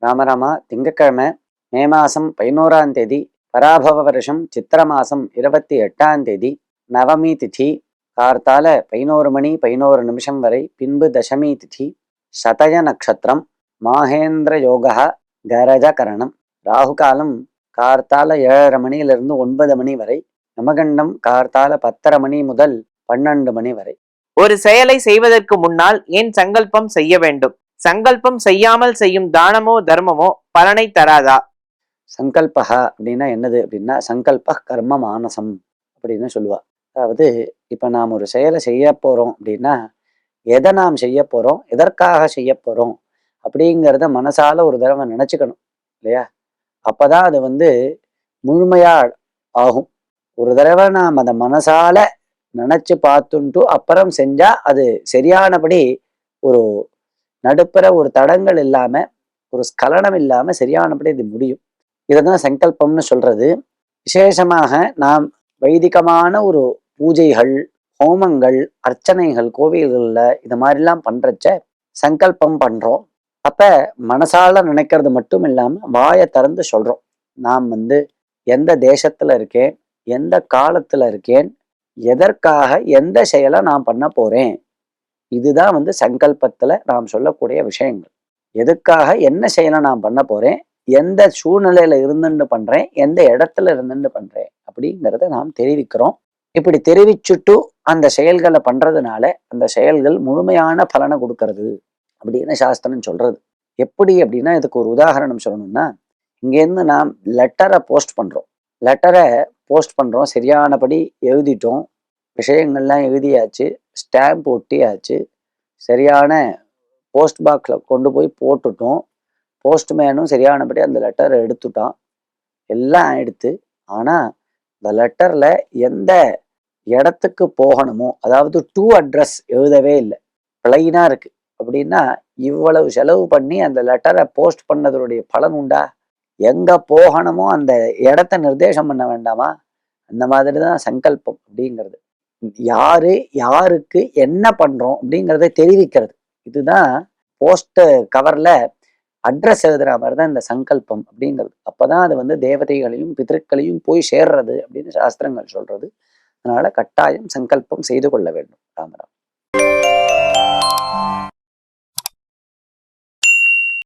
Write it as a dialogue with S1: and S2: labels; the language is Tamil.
S1: ராமராமா திங்கட்கிழமை மே மாதம் 11ஆம் தேதி பராபவ வருஷம் சித்திர மாதம் 28ஆம் தேதி நவமி திதி கார்த்தால 11 மணி 11 நிமிஷம் வரை, பின்பு தசமி திதி, சதய நட்சத்திரம், மாகேந்திர யோகா, கரஜகரணம், ராகு காலம் கார்த்தால 7:30 மணியிலிருந்து 9 மணி வரை, நமகண்டம் கார்த்தால 10:30 மணி முதல் 12 மணி வரை.
S2: ஒரு செயலை செய்வதற்கு முன்னால் ஏன் சங்கல்பம் செய்ய வேண்டும்? சங்கல்பம் செய்யாமல் செய்யும் தானமோ தர்மமோ பலனை தராதா?
S1: சங்கல்பகா அப்படின்னா என்னது அப்படின்னா, சங்கல்ப கர்ம மானசம் அப்படின்னு சொல்லுவா. அதாவது இப்போ நாம் ஒரு செயலை செய்ய போகிறோம் அப்படின்னா, எதை நாம் செய்ய போகிறோம், எதற்காக செய்ய போகிறோம் அப்படிங்கிறத மனசால ஒரு தடவை நினச்சிக்கணும் இல்லையா? அப்போதான் அது முழுமையா ஆகும். ஒரு தடவை நாம் அதை மனசால நினச்சி பார்த்துன்ட்டு அப்புறம் செஞ்சா அது சரியானபடி ஒரு நடுப்புற ஒரு தடங்கள் இல்லாம, ஒரு ஸ்கலனம் இல்லாம சரியானபடி இது முடியும். இதைதான் சங்கல்பம்னு சொல்றது. விசேஷமாக நாம் வைதிகமான ஒரு பூஜைகள், ஹோமங்கள், அர்ச்சனைகள் கோவில்கள்ல இது மாதிரிலாம் பண்றச்ச சங்கல்பம் பண்றோம். அப்ப மனசால நினைக்கிறது மட்டும் இல்லாம வாயை திறந்து சொல்றோம். நாம் எந்த தேசத்துல இருக்கேன், எந்த காலத்துல இருக்கேன், எதற்காக எந்த செயலை நான் பண்ண போறேன், இதுதான் சங்கல்பத்துல நாம் சொல்லக்கூடிய விஷயங்கள். எதுக்காக என்ன செயலை நான் பண்ண போறேன், எந்த சூழ்நிலையில இருந்துட்டு பண்றேன், எந்த இடத்துல இருந்துட்டு பண்றேன் அப்படிங்கிறத நாம் தெரிவிக்கிறோம். இப்படி தெரிவிச்சுட்டு அந்த செயல்களை பண்றதுனால அந்த செயல்கள் முழுமையான பலனை கொடுக்கறது அப்படின்னு சாஸ்திரம் சொல்றது. எப்படி அப்படின்னா, இதுக்கு ஒரு உதாரணம் சொல்லணும்னா, இங்கேருந்து நாம் லெட்டரை போஸ்ட் பண்றோம், சரியானபடி எழுதிட்டோம், விஷயங்கள்லாம் எழுதியாச்சு, ஸ்டாம்ப் ஒட்டியாச்சு, சரியான போஸ்ட் பாக்ஸில் கொண்டு போய் போட்டுட்டோம், போஸ்ட்மேனும் சரியானபடி அந்த லெட்டரை எடுத்துட்டான், எல்லாம் ஆயிடுத்து. ஆனால் இந்த லெட்டரில் எந்த இடத்துக்கு போகணுமோ, அதாவது டூ அட்ரஸ் எழுதவே இல்லை, பிளைனாக இருக்குது. அப்படின்னா இவ்வளவு செலவு பண்ணி அந்த லெட்டரை போஸ்ட் பண்ணதனுடைய பலன் உண்டா? எங்கே போகணுமோ அந்த இடத்த நிர்தேசம் பண்ண வேண்டாமா? அந்த மாதிரி தான் சங்கல்பம் அப்படிங்கிறது. யாரு யாருக்கு என்ன பண்ணுறோம் அப்படிங்கிறத தெரிவிக்கிறது. இதுதான் போஸ்ட் கவரில் அட்ரஸ் எழுதுற மாதிரி தான் இந்த சங்கல்பம் அப்படிங்கிறது. அப்போதான் அது தேவதைகளையும் பிதற்களையும் போய் சேர்றது அப்படின்னு சாஸ்திரங்கள் சொல்றது. அதனால கட்டாயம் சங்கல்பம் செய்து கொள்ள வேண்டும். ராமராம்.